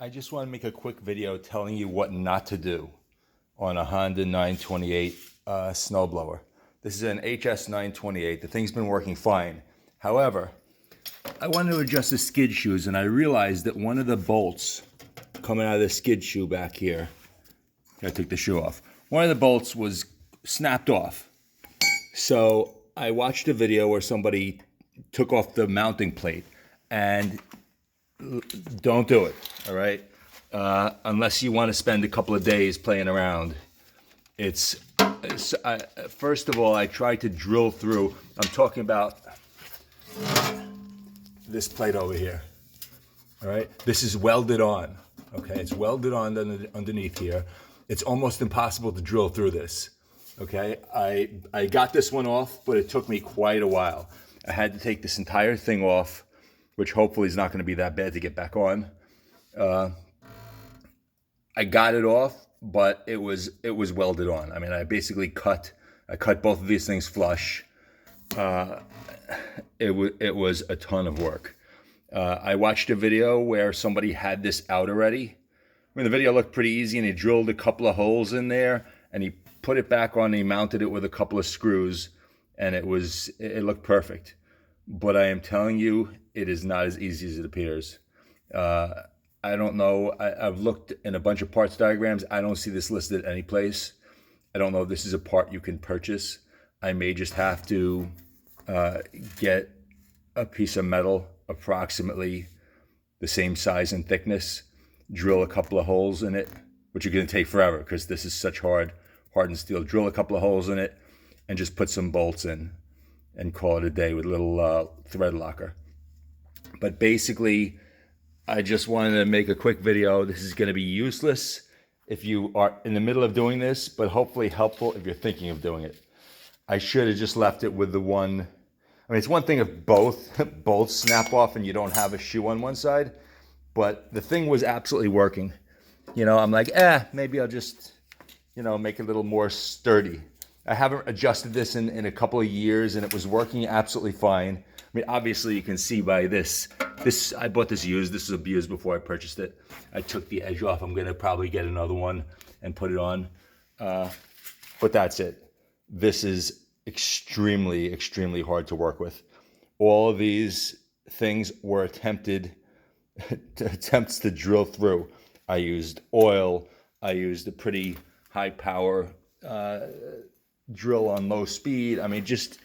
I just want to make a quick video telling you what not to do on a Honda 928 snowblower. This is an HS 928. The thing's been working fine. However, I wanted to adjust the skid shoes and I realized that one of the bolts coming out of the skid shoe back here, I took the shoe off. One of the bolts was snapped off. So I watched a video where somebody took off the mounting plate, and don't do it, all right? Unless you want to spend a couple of days playing around. First of all, I tried to drill through. I'm talking about this plate over here, all right? This is welded on, okay? It's welded on underneath here. It's almost impossible to drill through this, okay? I got this one off, but it took me quite a while. I had to take this entire thing off, which hopefully is not going to be that bad to get back on. I got it off, but it was welded on. I mean, I basically cut both of these things flush. It was a ton of work. I watched a video where somebody had this out already. I mean, the video looked pretty easy, and he drilled a couple of holes in there, and he put it back on, and he mounted it with a couple of screws, and it looked perfect. But I am telling you, it is not as easy as it appears. I don't know. I've looked in a bunch of parts diagrams. I don't see this listed any place. I don't know if this is a part you can purchase. I may just have to get a piece of metal approximately the same size and thickness, drill a couple of holes in it, which are going to take forever because this is such hardened steel. Drill a couple of holes in it and just put some bolts in and call it a day with a little thread locker. But basically, I just wanted to make a quick video. This is going to be useless if you are in the middle of doing this, but hopefully helpful if you're thinking of doing it. I should have just left it with the one. I mean, it's one thing if both bolts snap off and you don't have a shoe on one side, but the thing was absolutely working. You know, I'm like, maybe I'll just, make it a little more sturdy. I haven't adjusted this in a couple of years, and it was working absolutely fine. I mean, obviously you can see by this, I bought this used. This was abused before I purchased it. I took the edge off. I'm gonna probably get another one and put it on. But that's it. This is extremely, extremely hard to work with. All of these things were attempts to drill through. I used oil. I used a pretty high power drill on low speed. I mean, just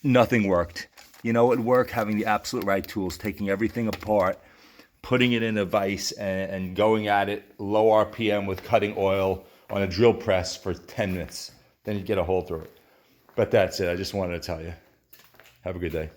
nothing worked. You know, it worked having the absolute right tools, taking everything apart, putting it in a vise and going at it low RPM with cutting oil on a drill press for 10 minutes. Then you get a hole through it. But that's it. I just wanted to tell you. Have a good day.